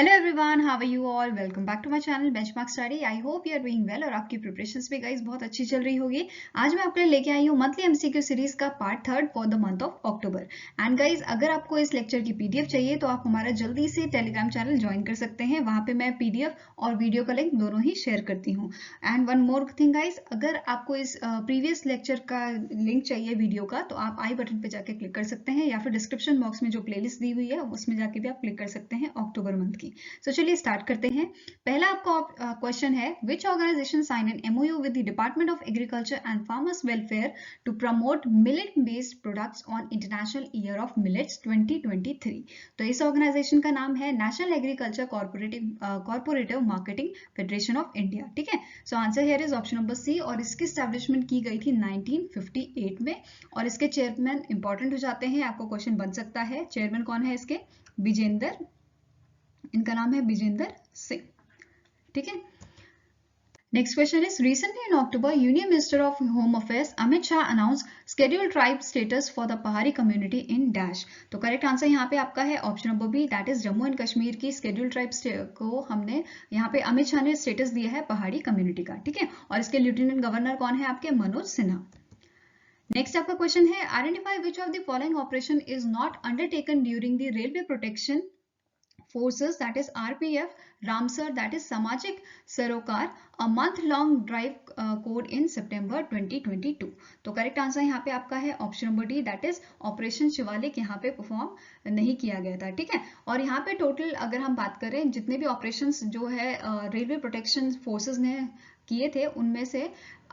Hello everyone, how are you all. Welcome back to my channel benchmark study. I hope you are doing well और आपकी preparations भी guys बहुत अच्छी चल रही होगी। आज मैं आपके लिए लेके आई हूँ मंथली एमसीक्यू सीरीज का part 3 for the month of October. And guys, अगर आपको इस लेक्चर की पीडीएफ चाहिए तो आप हमारा जल्दी से टेलीग्राम चैनल ज्वाइन कर सकते हैं। वहां पे मैं पीडीएफ और वीडियो का लिंक दोनों ही शेयर करती हूँ। And one more thing guys, अगर आपको इस प्रीवियस लेक्चर का लिंक चाहिए वीडियो का तो आप आई बटन पे जाके क्लिक कर सकते हैं, या फिर डिस्क्रिप्शन बॉक्स में जो प्लेलिस्ट दी हुई है उसमें जाके भी आप क्लिक कर सकते हैं अक्टूबर मंथ की। तो चलिए स्टार्ट करते हैं। पहला आपका क्वेश्चन है, which organisation sign an MOU with the department of agriculture and farmers welfare to promote millet based products on international year of millets 2023। तो इस ऑर्गेनाइजेशन का नाम है national agriculture cooperative marketing federation of India. ठीक है, so answer here is option number C. और इसकी establishment की गई थी 1958 में। और इसके चेयरमैन इंपॉर्टेंट हो जाते हैं, आपको क्वेश्चन बन सकता है। चेयरमैन कौन है इसके? विजेंदर, इनका नाम है विजेंदर सिंह। ठीक है, next question is, recently in October union minister of home affairs Amit Shah announce scheduled tribe status for the Pahari community in dash. तो करेक्ट आंसर यहाँ पे आपका है option number B, that is Jammu and Kashmir की शेड्यूल्ड ट्राइब को हमने यहाँ पे अमित शाह ने स्टेटस दिया है पहाड़ी कम्युनिटी का। ठीक है, और इसके लेफ्टिनेंट गवर्नर कौन है आपके? मनोज सिन्हा। नेक्स्ट आपका क्वेश्चन है, identify which of the following operation is not undertaken during the railway protection forces, that is RPF, Ramsar, that is Samajik Sarokar, a month-long drive code in September 2022। तो correct answer यहाँ पे आपका है option number D, that is operation Shivalik यहाँ पे perform नहीं किया गया था। ठीक है, और यहाँ पे टोटल अगर हम बात करें जितने भी ऑपरेशंस जो है रेलवे प्रोटेक्शन फोर्सेस ने किए थे उनमें से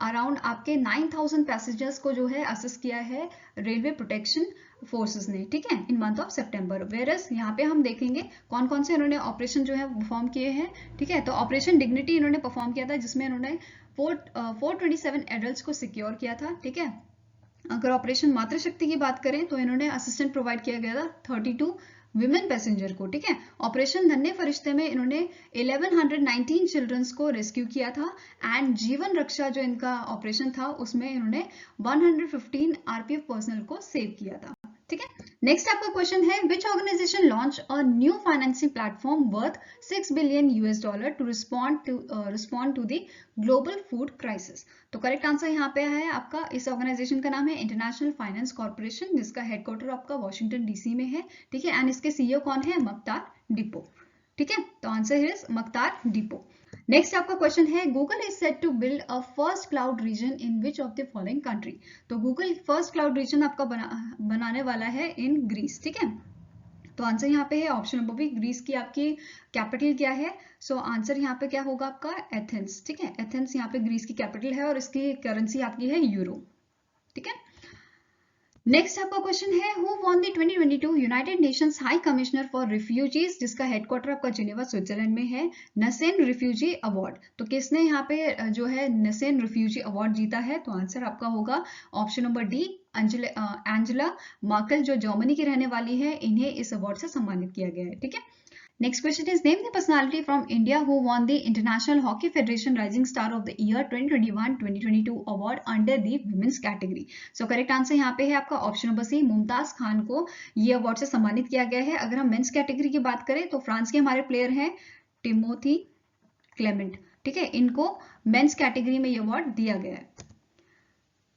अराउंड आपके 9000 पैसेंजर्स को जो है असिस्ट किया है रेलवे प्रोटेक्शन फोर्सेस ने। ठीक है, in month of September. Whereas यहाँ पे हम देखेंगे कौन कौन से इन्होंने ऑपरेशन जो है परफॉर्म किए हैं। ठीक है, तो ऑपरेशन डिग्निटी इन्होंने परफॉर्म किया था जिसमें इन्होंने 427 एडल्ट्स को सिक्योर किया था। ठीक है, अगर ऑपरेशन मातृशक्ति की बात करें तो इन्होंने असिस्टेंट प्रोवाइड किया गया था 32 विमेन पैसेंजर को। ठीक है, ऑपरेशन धन्य फरिश्ते में इन्होंने 1119 चिल्ड्रंस को रेस्क्यू किया था। एंड जीवन रक्षा जो इनका ऑपरेशन था उसमें इन्होंने 115 आरपीएफ पर्सनल को सेव किया था। ठीक है, नेक्स्ट आपका क्वेश्चन है, which organisation launch a new financing platform worth $6 billion to respond to the global food crisis. तो करेक्ट आंसर यहाँ पे है आपका, इस ऑर्गेनाइजेशन का नाम है इंटरनेशनल फाइनेंस कॉर्पोरेशन, जिसका हेडक्वार्टर आपका वॉशिंगटन डीसी में है। ठीक है, एंड इसके सीईओ कौन है? Makhtar Diop. ठीक है, तो answer is Makhtar Diop. Next आपका क्वेश्चन है, Google is set to build a first cloud region in which of the following country. तो गूगल फर्स्ट क्लाउड रीजन आपका बनाने वाला है इन ग्रीस। ठीक है, तो आंसर यहाँ पे है ऑप्शन नंबर बी, ग्रीस की आपकी कैपिटल क्या है? सो आंसर यहाँ पे क्या होगा आपका? एथेंस। ठीक है, एथेंस यहाँ पे ग्रीस की कैपिटल है और इसकी करेंसी आपकी है यूरो। ठीक है, नेक्स्ट आपका क्वेश्चन है, who won the 2022 United Nations high commissioner for refugees, जिसका हेडक्वार्टर आपका जिनेवा स्विट्जरलैंड में है, नसेन रिफ्यूजी अवार्ड। तो किसने यहाँ पे जो है नसेन रिफ्यूजी अवार्ड जीता है? तो आंसर आपका होगा option number D, Angela Merkel, जो जर्मनी की रहने वाली है। इन्हें इस अवार्ड से सम्मानित किया गया है। ठीक है, next question is, name the personality from India who won the international hockey federation rising star of the year 2021-2022 award under the women's category. So correct answer यहाँ पे है आपका option number C, Mumtaz Khan को ये अवार्ड से सम्मानित किया गया है। अगर हम मेंस कैटेगरी की बात करें तो फ्रांस के हमारे प्लेयर हैं टिमोथी क्लेमेंट। ठीक है, इनको मेंस कैटेगरी में ये अवार्ड दिया गया है।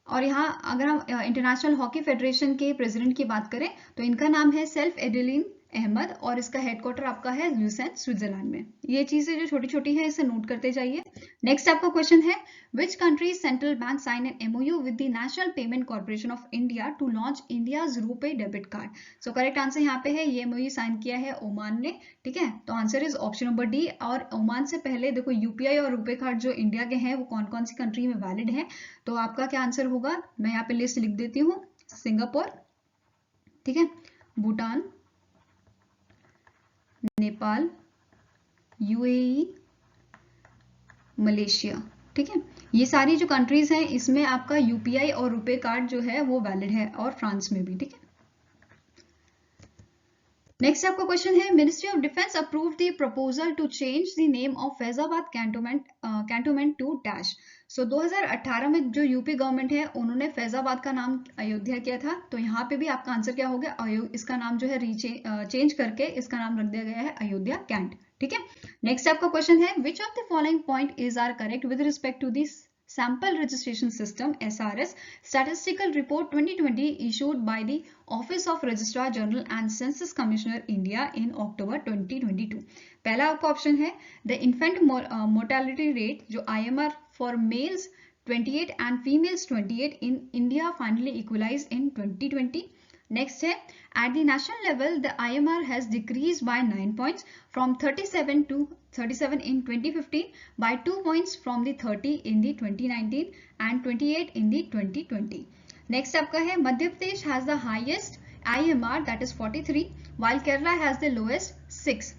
और यहाँ अगर हम इंटरनेशनल हॉकी फेडरेशन के प्रेसिडेंट की बात करें तो इनका नाम है सेल्फ एडेलिन अहमद और इसका हेडक्वार्टर आपका है ल्यूसेन स्विट्जरलैंड में। ये चीजें जो छोटी छोटी है इसे नोट करते जाइए। नेक्स्ट आपका क्वेश्चन है, which country central bank sign an MOU with the national payment corporation of India to launch India's RuPay debit card. So correct answer यहाँ पे है, ये एमओयू साइन किया है ओमान ने। ठीक है, तो answer is option number D. और ओमान से पहले देखो यूपीआई और रुपे कार्ड जो इंडिया के हैं वो कौन कौन सी कंट्री में वैलिड है। तो आपका क्या आंसर होगा? मैं यहाँ पे लिस्ट लिख देती हूँ, सिंगापुर, ठीक है, भूटान, नेपाल, यूएई, मलेशिया। ठीक है, ये सारी जो कंट्रीज हैं इसमें आपका यूपीआई और रुपे कार्ड जो है वो वैलिड है, और फ्रांस में भी। ठीक है, नेक्स्ट आपका क्वेश्चन है, ministry of defence approve the proposal to change the name of Faizabad cantonment to dash. So 2018 में जो यूपी गवर्नमेंट है उन्होंने फैजाबाद का नाम अयोध्या किया था, तो यहाँ पे भी आपका आंसर क्या हो गया, इसका नाम जो है चेंज करके इसका नाम रख दिया गया है अयोध्या कैंट। ठीक है, नेक्स्ट आपका क्वेश्चन है which of the following point is are correct with respect to this Sample Registration System SRS Statistical Report 2020 issued by the Office of Registrar General and Census Commissioner India in October 2022। पहला आपका option है the infant mortality rate जो IMR for males 28 and females 28 in India finally equalized in 2020। Next है at the national level the IMR has decreased by 9 points from 37 to 37 in 2015 by 2 points from the 30 in the 2019 and 28 in the 2020। Next आपका है Madhya Pradesh has the highest IMR that is 43 while Kerala has the lowest 6।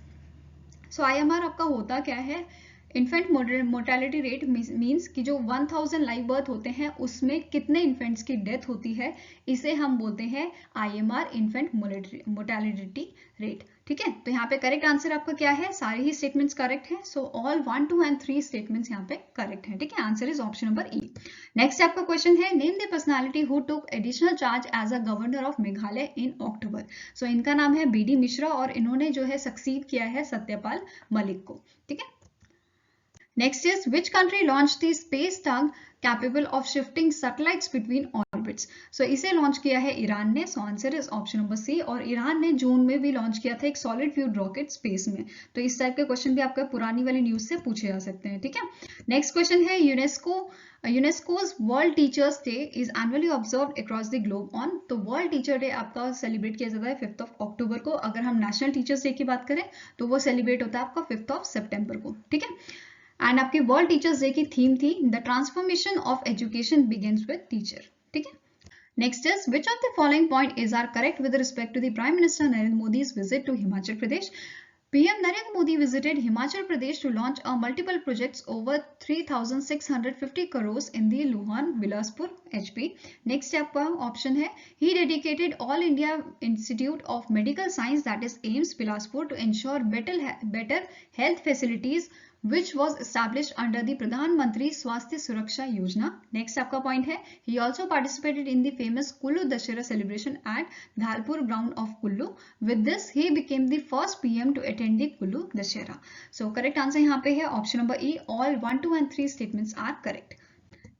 So IMR आपका होता क्या है, infant mortality rate means कि जो 1000 live birth होते हैं उसमें कितने इन्फेंट्स की डेथ होती है, इसे हम बोलते हैं IMR इन्फेंट मोर्टेलिटी रेट। ठीक है, तो यहाँ पे करेक्ट आंसर आपका क्या है, सारे ही स्टेटमेंट्स करेक्ट हैं। सो ऑल 1, 2 एंड 3 स्टेटमेंट्स यहाँ पे करेक्ट हैं। ठीक है, answer is option number E. Next आपका क्वेश्चन है name the personality who took additional charge as a governor of Meghalaya in October. So इनका नाम है BD मिश्रा और इन्होंने जो है सक्सीड किया है सत्यपाल मलिक को। ठीक है, next is which country launched the space tug capable of shifting satellites between orbits। so इसे लॉन्च किया है ईरान ने। So answer is option number C. और ईरान ने जून में भी लॉन्च किया था एक सॉलिड फ्यूल रॉकेट स्पेस में। तो इस टाइप के क्वेश्चन भी आपका पुरानी वाली न्यूज से पूछे जा सकते हैं। ठीक है, नेक्स्ट क्वेश्चन है UNESCO's world teachers day is annually observe across the globe on. तो वर्ल्ड टीचर डे आपका सेलिब्रेट किया जाता है 5 अक्टूबर को। अगर हम नेशनल टीचर्स डे की बात करें तो वो सेलिब्रेट होता है आपका 5 सितंबर को। ठीक है, एंड आपकी वर्ल्ड टीचर्स डे की थीम थी the transformation of education begins with teacher. ठीक है, next is which of the following point is are correct with respect to the prime minister Narendra Modi's visit to Himachal Pradesh. PM Narendra Modi visited Himachal Pradesh to launch multiple projects over 3,650 crores in the Luhan Bilaspur HP। Next आपका option है he dedicated All India Institute of Medical Science that is AIIMS Bilaspur to ensure better health facilities which was established under the Pradhan Mantri Swasthya Suraksha Yojana। Next आपका point है he also participated in the famous Kullu Dashera celebration at Dhalpur ground of Kullu। With this he became the first PM to attend the Kullu Dashera। So correct answer यहाँ पे है option number E। All 1, 2 and 3 statements are correct।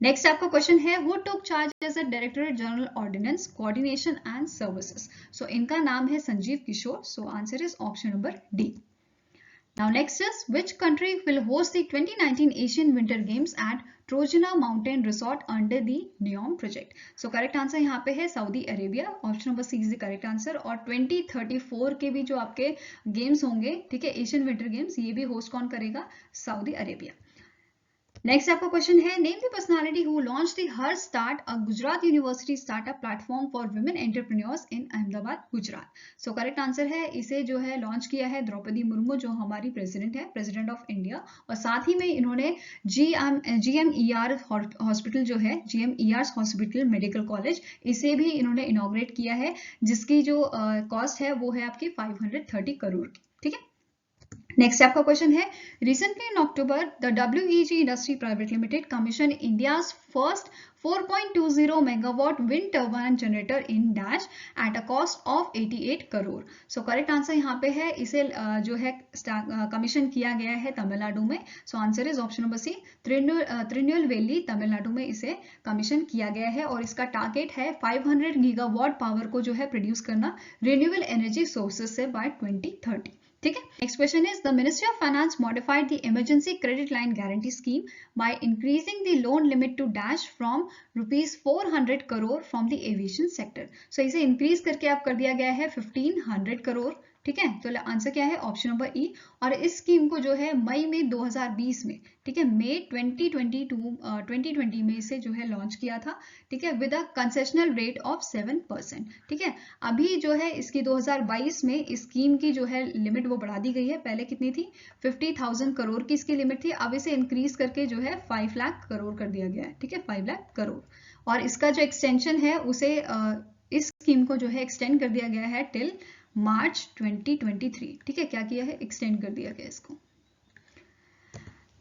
Next आपका question है who took charge as a directorate general ordnance coordination and services. So इनका नाम है Sanjeev Kishore. So answer is option number D. Now next is which country will host the 2019 Asian Winter Games at Trojana Mountain Resort under the NEOM project। So correct answer यहाँ पे है Saudi Arabia. Option number C is the correct answer. और 2034 के भी जो आपके games होंगे, ठीक है, एशियन विंटर गेम्स, ये भी होस्ट कौन करेगा, सऊदी अरेबिया। नेक्स्ट आपका क्वेश्चन है name the personality who launch the her start a Gujarat university startup platform for women entrepreneurs in Ahmedabad Gujarat. So correct answer है इसे जो है लॉन्च किया है द्रौपदी मुर्मू जो हमारी प्रेसिडेंट है, प्रेसिडेंट ऑफ इंडिया। और साथ ही में इन्होंने GMER हॉस्पिटल जो है, GMER हॉस्पिटल मेडिकल कॉलेज, इसे भी इन्होंने इनॉग्रेट किया है जिसकी जो कॉस्ट है वो है आपकी 530 करोड़ की। ठीक है, नेक्स्ट आपका क्वेश्चन है recently in October the WEG industry private limited commission India's first 4.20 megawatt wind turbine generator in dash at a cost of 88 crore. So correct answer यहाँ पे है इसे जो है कमीशन किया गया है तमिलनाडु में। So answer is option number C, Tirunelveli Tamil Nadu में इसे कमीशन किया गया है। और इसका टारगेट है 500 गीगावाट पावर को जो है प्रोड्यूस करना रिन्यूएबल एनर्जी सोर्सेज से बाय 2030। ठीक है, next question is the ministry of finance modified the emergency credit line guarantee scheme by increasing the loan limit to dash from ₹400 crore from the aviation sector. So इसे increase करके आप कर दिया गया है 1500 करोड़। ठीक है, तो आंसर क्या है ऑप्शन नंबर ई। और इस स्कीम को जो है मई में 2020 में, ठीक है, मई 2020 में इसे जो है लॉन्च किया था। ठीक है, with a concessional rate of 7%। ठीक है, अभी जो है इसकी 2022 में इस स्कीम की जो है लिमिट वो बढ़ा दी गई है। पहले कितनी थी, 50,000 करोड़ की इसकी लिमिट थी, अब इसे इंक्रीज करके जो है 5 लाख करोड़ कर दिया गया है। ठीक है, 5 लाख करोड़। और इसका जो एक्सटेंशन है उसे इस स्कीम को जो है एक्सटेंड कर दिया गया है टिल मार्च 2023। ठीक है, क्या किया है, एक्सटेंड कर दिया गया इसको।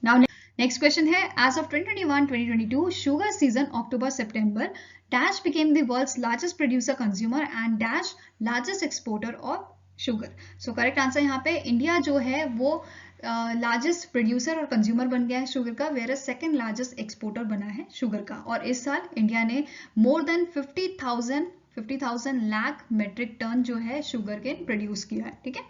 नाउ नेक्स्ट क्वेश्चन है, as of 2021-2022 sugar season October September dash became the world's largest producer consumer and dash largest exporter of sugar. So correct answer यहाँ पे इंडिया जो है वो लार्जेस्ट प्रोड्यूसर और कंज्यूमर बन गया है शुगर का, वेयर सेकंड लार्जेस्ट एक्सपोर्टर बना है शुगर का। और इस साल इंडिया ने more than 50,000 lakh metric ton जो है शुगर केन प्रोड्यूस किया है। ठीक है,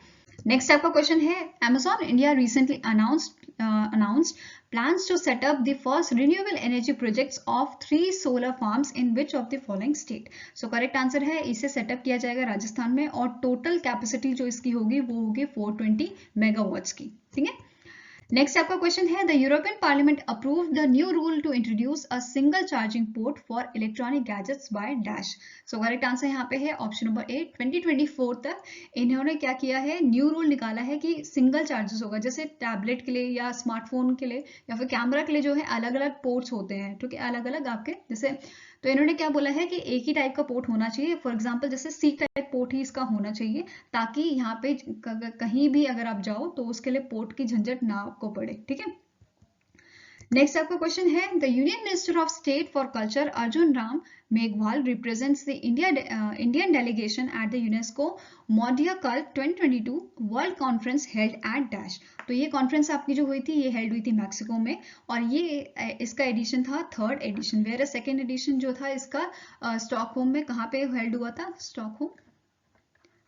नेक्स्ट आपका क्वेश्चन है, Amazon India recently announced plans to set up the first renewable energy projects of 3 solar farms in which of the following state। So correct answer है इसे सेटअप किया जाएगा राजस्थान में और टोटल कैपेसिटी जो इसकी होगी वो होगी 420 मेगावाट्स की। ठीक है, नेक्स्ट आपका क्वेश्चन है, the European parliament approve the new rule to introduce a single charging port for electronic gadgets by dash. So correct answer यहाँ पे है ऑप्शन नंबर ए। 2024 तक इन्होंने क्या किया है, न्यू रूल निकाला है कि सिंगल चार्जेस होगा, जैसे टैबलेट के लिए या स्मार्टफोन के लिए या फिर कैमरा के लिए जो है अलग अलग पोर्ट्स होते हैं। ठीक है, अलग अलग आपके जैसे, तो इन्होंने क्या बोला है कि एक ही टाइप का पोर्ट होना चाहिए। फॉर एग्जांपल जैसे सी टाइप पोर्ट ही इसका होना चाहिए, ताकि यहाँ पे कहीं भी अगर आप जाओ तो उसके लिए पोर्ट की झंझट ना आपको पड़े। ठीक है, नेक्स्ट आपका क्वेश्चन है, the union minister of state for culture Arjun Ram Meghwal represents the Indian delegation at the UNESCO Mondiacult 2022 world conference held at dash. तो ये कॉन्फ्रेंस आपकी जो हुई थी ये हेल्ड हुई थी मैक्सिको में, और ये इसका एडिशन था 3rd addition, where second edition जो था इसका स्टॉकहोम में, कहाँ पे हेल्ड हुआ था, स्टॉकहोम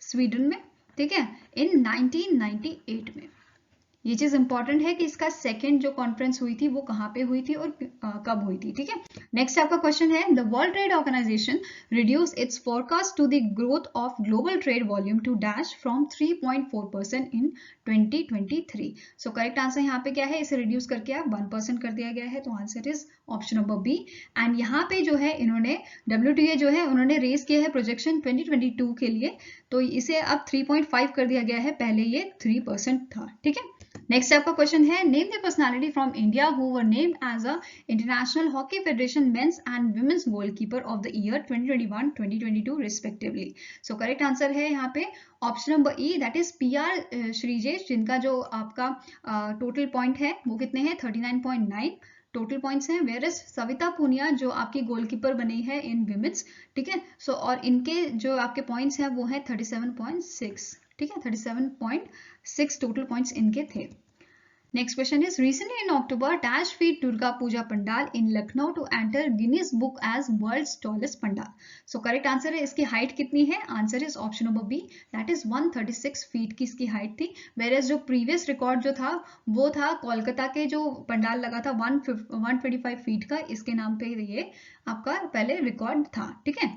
स्वीडन में। ठीक है, इन 1998 में। ये चीज इंपॉर्टेंट है कि इसका सेकंड जो कॉन्फ्रेंस हुई थी वो कहाँ पे हुई थी और कब हुई थी। ठीक है, नेक्स्ट आपका क्वेश्चन है, the world trade organization reduce its forecast to the growth of global trade volume to dash from 3.4% in 2023। So correct answer यहाँ पे क्या है, इसे रिड्यूस करके आप 1% कर दिया गया है, तो answer is option number B. And यहाँ पे जो है इन्होंने WTA जो है उन्होंने रेज किया है प्रोजेक्शन 2022 के लिए, तो इसे अब 3.5 कर दिया गया है, पहले ये 3% था। ठीक है, नेक्स्ट आपका क्वेश्चन है, name the personality from India who were named as a international hockey federation men's and women's goalkeeper of the year 2021-2022 respectively. So correct answer है यहाँ पे option number E, that is PR Sreejesh, जिनका जो आपका total point है वो कितने हैं, 39.9 टोटल पॉइंट्स हैं, वेयर इज सविता पुनिया जो आपकी गोलकीपर बनी है इन विमेंस। ठीक है, सो और इनके जो आपके पॉइंट्स हैं वो है 37.6। ठीक है, 37.6 टोटल पॉइंट्स इनके थे। Next question is, recently in October dash feet Durga Puja pandal in Lucknow to enter Guinness book as world's tallest pandal. So correct answer है इसकी हाइट कितनी है, answer is option number B, that is 136 feet की इसकी हाइट थी, where जो प्रीवियस रिकॉर्ड जो था वो था कोलकाता के जो पंडाल लगा था 125 फीट का, इसके नाम पे ये आपका पहले रिकॉर्ड था। ठीक है,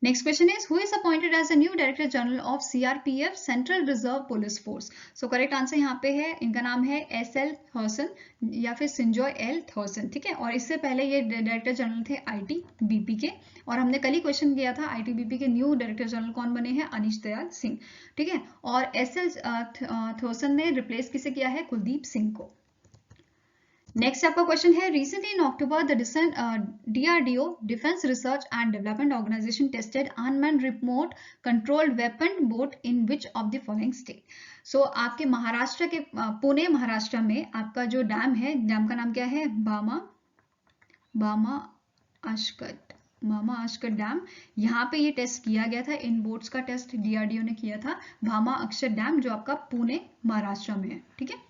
next question is, who is appointed as a new director general of CRPF Central Reserve Police Force। so correct answer यहाँ पे है, इनका नाम है SL थॉसन या फिर सिंजॉय L थॉसन। ठीक है, और इससे पहले ये डायरेक्टर जनरल थे ITBP के, और हमने कल ही क्वेश्चन किया था ITBP के न्यू डायरेक्टर जनरल कौन बने हैं, अनीश दयाल सिंह। ठीक है, और SL थॉसन ने रिप्लेस किसे किया है, कुलदीप सिंह को। नेक्स्ट आपका क्वेश्चन है, recently in October the DRDO defence research and development organisation tested unmanned remote controlled weapon boat in which of the following state. So आपके महाराष्ट्र के पुणे महाराष्ट्र में आपका जो डैम है, डैम का नाम क्या है, भामा आशकट डैम, यहाँ पे ये टेस्ट किया गया था, इन बोट्स का टेस्ट DRDO ने किया था, भामा अक्षर डैम जो आपका पुणे महाराष्ट्र में है। ठीक है,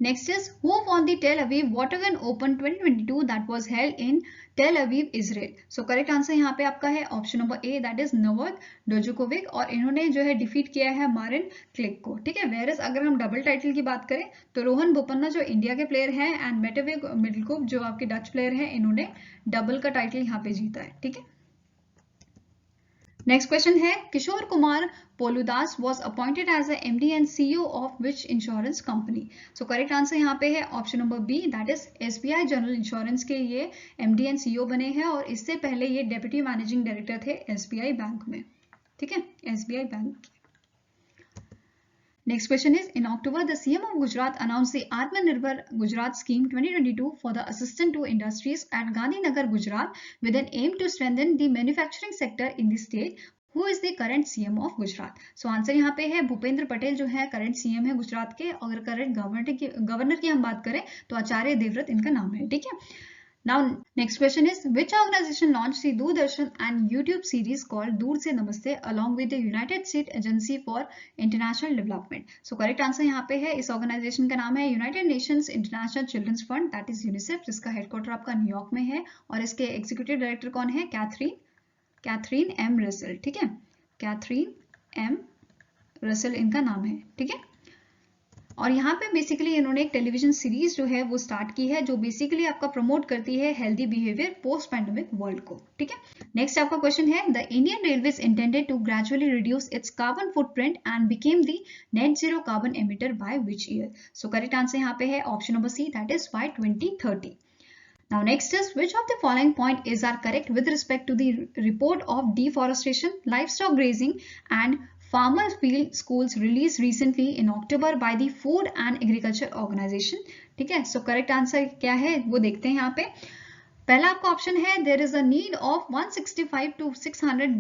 next is, who won the Tel Aviv Water Gun Open 2022 that was held in Tel Aviv, Israel। so correct answer यहाँ पे आपका है option number A, that is Novak Djokovic, और इन्होंने जो है डिफीट किया है मारिन क्लिक को। ठीक है, वेरस अगर हम डबल टाइटल की बात करें तो रोहन बोपन्ना जो इंडिया के प्लेयर हैं एंड मेटेवे मिडलकोप जो आपके डच प्लेयर हैं, इन्होंने डबल का टाइटल यहाँ पे जीता है। ठीक है, नेक्स्ट क्वेश्चन है, Kishore Kumar पोलुदास was appointed as a MD and CEO of which insurance company। so correct answer यहाँ पे है option number B, that is SBI general insurance के ये MD and CEO बने हैं, और इससे पहले ये डेप्यूटी मैनेजिंग डायरेक्टर थे SBI बैंक में। ठीक है, SBI bank. Next question is, in October, the CM of Gujarat announced the Atmanirbhar Gujarat Scheme 2022 for the assistance to industries at Gandhinagar, Gujarat, with an aim to strengthen the manufacturing sector in the state. Who is the current CM of Gujarat? So answer यहाँ पे है भूपेंद्र पटेल जो है current CM है गुजरात के। अगर current governor की हम बात करें तो आचार्य देवव्रत इनका नाम है, ठीक है। Now next question is which organization launched the Doordarshan and YouTube series called Door Se Namaste along with the United States Agency for International Development? So correct answer यहाँ पे है, इस organization का नाम है United Nations International Children's Fund, that is UNICEF, जिसका headquarter आपका New York में है और इसके executive director कौन है? कैथरीन एम रसेल, ठीक है। कैथरीन एम रसेल इनका नाम है, ठीक है। और यहाँ पे बेसिकली इन्होंने एक टेलीविजन सीरीज जो है वो स्टार्ट की है जो बेसिकली आपका प्रमोट करती है healthy behaviour post pandemic world को, ठीक है। नेक्स्ट आपका क्वेश्चन है the Indian railways intended to gradually reduce its carbon footprint and became the net zero carbon emitter by which year? So correct answer यहाँ पे है option number C, that is by 2030. Now next is which of the following point is are correct with respect to the report of deforestation, livestock grazing and farmer field schools released recently in October by the Food and Agriculture Organization? ठीक है, so correct answer क्या है वो देखते हैं यहाँ पे। पहला आपका ऑप्शन है there is a need of 165 to 600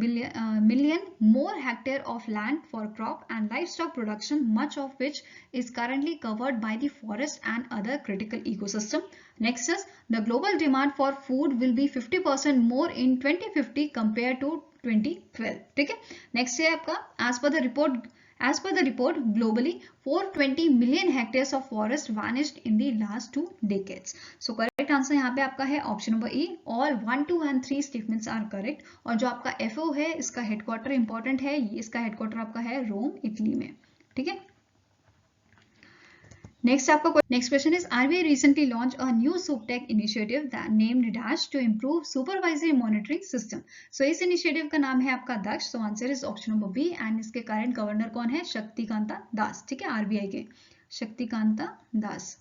million more hectare of land for crop and livestock production, much of which is currently covered by the forest and other critical ecosystem. Next is the global demand for food will be 50% more in 2050 compared to 2012. ठीक है, next है आपका as per the report globally 420 million hectares of forest vanished in the last 2 decades. So correct answer यहाँ पे आपका है option number E, all 1, 2 and 3 statements are correct. और जो आपका FAO है इसका हेडक्वार्टर इंपॉर्टेंट है, इसका हेडक्वार्टर आपका है रोम इटली में, ठीक है। Next question is RBI recently launched a new SupTech initiative that named Dash to improve supervisory monitoring system. So इस इनिशिएटिव का नाम है आपका Daksh. So answer is option number B and इसके करंट गवर्नर कौन है? शक्तिकांता दास, ठीक है, RBI के शक्तिकांता दास।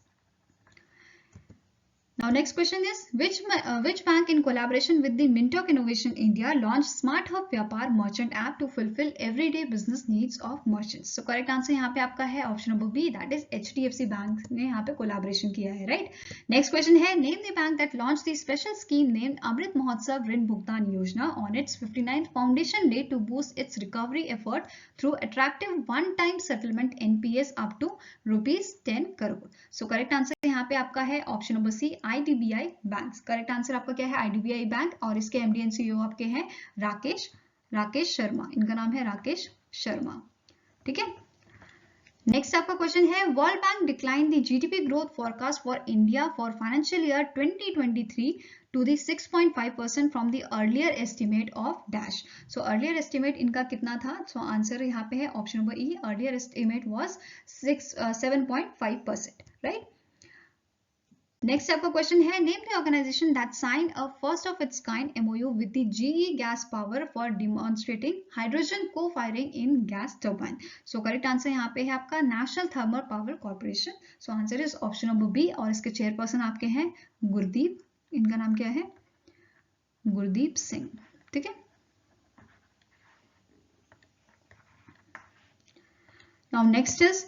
Now next question is which bank in collaboration with the Mintok Innovation India launched Smart Hub Vyapar merchant app to fulfill everyday business needs of merchants? So correct answer यहाँ पे आपका है option number B, that is HDFC bank ने यहाँ पे collaboration किया है, right. Next question है name the bank that launched the special scheme named Amrit Mahotsav ऋण भुगतान योजना on its 59th foundation day to boost its recovery effort through attractive one-time settlement NPS up to ₹10 crore. So correct answer यहाँ पे आपका है option number C, IDBI bank. Correct answer आपका क्या है? IDBI बैंक और इसके MD and CEO आपके हैं राकेश शर्मा, इनका नाम है राकेश शर्मा, ठीक है। नेक्स्ट आपका क्वेश्चन है world bank decline the GDP growth forecast for India for financial year 2023 to the 6.5% from the earlier estimate of dash. So earlier estimate इनका कितना था? So आंसर यहाँ पे है option number E, earlier estimate was 7.5%, right? Next आपका question है name the organisation that signed a first of its kind MOU with the GE gas power for demonstrating hydrogen co firing in gas turbine. So correct answer यहाँ पे है आपका national thermal power corporation. So answer is option number B और इसके chairperson आपके हैं गुरदीप, इनका नाम क्या है? गुरदीप सिंह, ठीक है। Now next is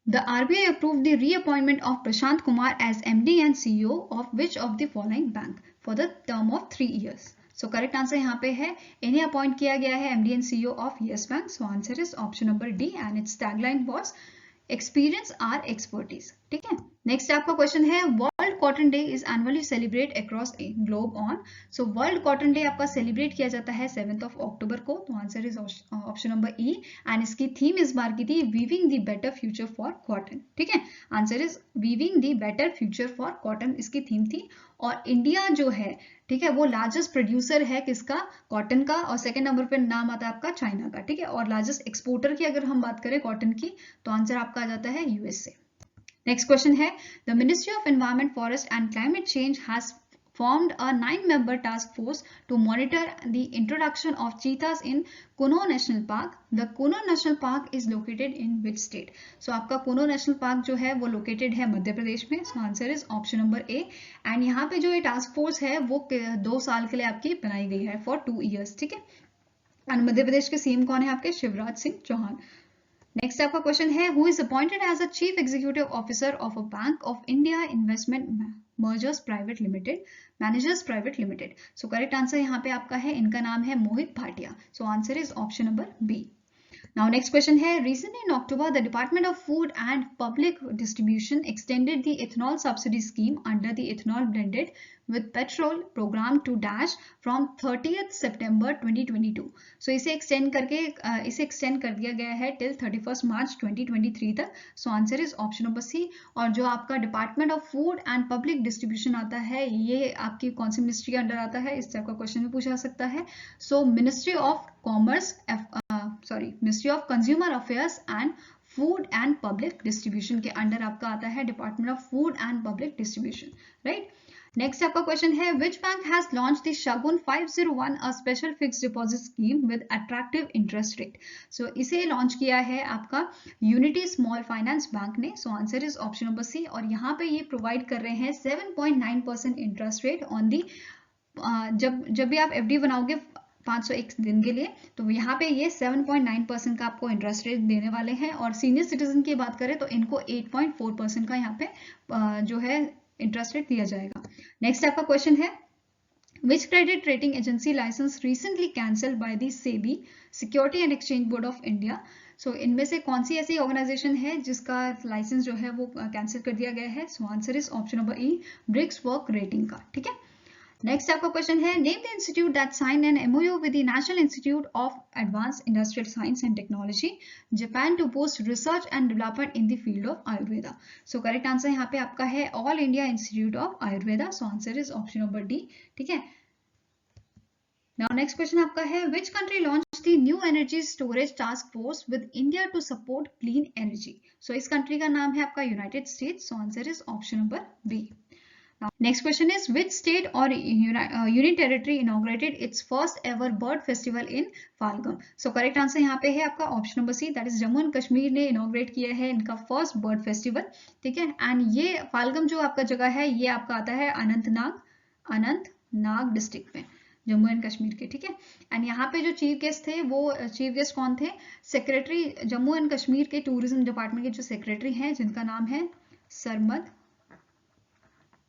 The RBI approved the reappointment of Prashant Kumar as MD and CEO of which of the following bank for the term of 3 years? So correct answer यहाँ पे है इन्हें अपॉइंट किया गया है MD and CEO of Yes Bank. So answer is option number D and its tagline was experience our expertise, ठीक है। Next आपका क्वेश्चन है world cotton day is annually celebrate across globe on. So world cotton day आपका celebrate किया जाता है 7 अक्टूबर को। तो answer is option number E and इसकी थीम इस बार की थी weaving the better future for cotton, ठीक है। Answer is weaving the better future for cotton इसकी थीम थी। और इंडिया जो है, ठीक है, वो लार्जेस्ट प्रोड्यूसर है किसका? कॉटन का। और सेकेंड नंबर पे नाम आता है आपका चाइना का, ठीक है। और लार्जेस्ट एक्सपोर्टर की अगर हम बात करें कॉटन की तो आंसर आपका आ जाता है USA। नेक्स्ट क्वेश्चन है the ministry of environment forest and climate change has formed a 9-member task force to monitor the introduction of cheetahs in Kuno National Park. The Kuno National Park is located in which state? So आपका Kuno National Park जो है वो located है मध्य प्रदेश में। So answer is option number A and यहाँ पे जो ये टास्क फोर्स है वो 2 साल के लिए आपकी बनाई गई है for 2 years, ठीक है। और मध्य प्रदेश के सीएम कौन है आपके? शिवराज सिंह चौहान। नेक्स्ट आपका क्वेश्चन है, who is appointed as a chief executive officer of a bank of India investment mergers private limited managers private limited. So correct answer यहाँ पे आपका है, इनका नाम है Mohit Bhatia. So answer is option number B. Now next question है, recently in October the Department of Food and Public Distribution extended the ethanol subsidy scheme under the ethanol blended with petrol program to dash from 30th September 2022. So इसे extend कर दिया गया है till 31st March 2023 तक। So answer is option number C। और जो आपका Department of Food and Public Distribution आता है, ये आपकी कौन सी मिनिस्ट्री के अंडर आता है, इस टाइप का क्वेश्चन भी पूछा सकता है। So Ministry of Commerce, ministry of consumer affairs and food and public distribution के अंडर आपका आता है department of food and public distribution, right. Next आपका क्वेश्चन है, which bank has launch the Shagun 501 a special fixed deposit scheme with attractive interest rate. So इसे launch किया है आपका यूनिटी स्मॉल फाइनेंस बैंक ने। So answer is option number C. और यहाँ पे ये प्रोवाइड कर रहे हैं 7.9% इंटरेस्ट रेट ऑन दी, जब भी आप एफडी बनाओगे 501 दिन के लिए, तो यहाँ पे ये 7.9% का आपको इंटरेस्ट रेट देने वाले हैं। और सीनियर सिटीजन की बात करें तो इनको 8.4% का यहाँ पे जो है इंटरेस्ट रेट दिया जाएगा। नेक्स्ट आपका क्वेश्चन है, Which credit rating agency license recently cancelled by the SEBI, Security and Exchange Board of India? So इनमें से कौन सी ऐसी ऑर्गेनाइजेशन है जिसका लाइसेंस जो है वो कैंसिल कर दिया गया है? So answer is option number E, Brickwork rating का, ठीक है। नेक्स्ट आपका क्वेश्चन है, name the institute that sign an MOU with the national institute of advanced industrial science and technology Japan to boost research and development in the field of Ayurveda. So correct answer यहाँ पे आपका है all India institute of Ayurveda. So answer is option number D, ठीक है। Now next question आपका है, which country launched the new energy storage task force with India to support clean energy? So इस country का नाम है आपका United States. So answer is option number B. Now, next question is, which state or union territory inaugurated its first ever bird festival in Falgam? So correct answer यहाँ पे है आपका option number C, that is Jammu and Kashmir ने inaugurate किया है इनका first bird festival, ठीक है। एंड ये फाल्गम जो आपका जगह है ये आपका आता है अनंतनाग डिस्ट्रिक्ट में, जम्मू एंड कश्मीर के, ठीक है। एंड यहाँ पे जो चीफ गेस्ट थे वो चीफ गेस्ट कौन थे? सेक्रेटरी जम्मू एंड कश्मीर के टूरिज्म डिपार्टमेंट के जो सेक्रेटरी हैं जिनका नाम है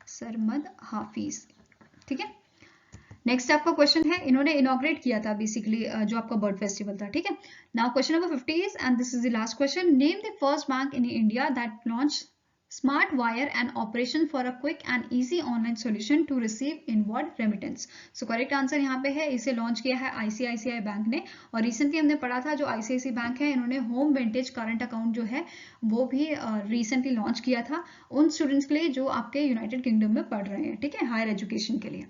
सरमद हाफिज, ठीक है। नेक्स्ट आपका क्वेश्चन है, इन्होंने इनॉग्रेट किया था बेसिकली जो आपका बर्ड फेस्टिवल था, ठीक है। Now question number 50 is, and this is the last question, name the first bank in India that launch Smart Wire and operation for a quick and easy online solution to receive inward remittance. So correct answer यहाँ पे है, इसे launch किया है ICICI bank ने। और recently हमने पढ़ा था जो ICICI बैंक है इन्होंने होम विंटेज करंट अकाउंट जो है वो भी रिसेंटली लॉन्च किया था उन स्टूडेंट्स के लिए जो आपके यूनाइटेड किंगडम में पढ़ रहे हैं, ठीक है, हायर एजुकेशन के लिए।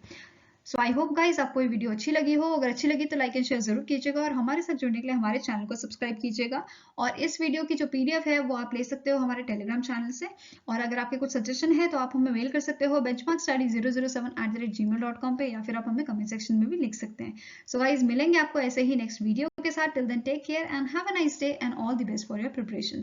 सो आई होप गाइज आपको ये वीडियो अच्छी लगी हो, अगर अच्छी लगी तो लाइक एंड शेयर जरूर कीजिएगा और हमारे साथ जुड़ने के लिए हमारे चैनल को सब्सक्राइब कीजिएगा। और इस वीडियो की जो PDF है वो आप ले सकते हो हमारे टेलीग्राम चैनल से। और अगर आपके कुछ सजेशन है तो आप हमें मेल कर सकते हो benchmarkstudy007@gmail.com पे, या फिर आप हमें कमेंट सेक्शन में भी लिख सकते हैं। सो गाइज मिलेंगे आपको ऐसे ही नेक्स्ट वीडियो के साथ। Till then take care and have a nice day and all the best for your preparations.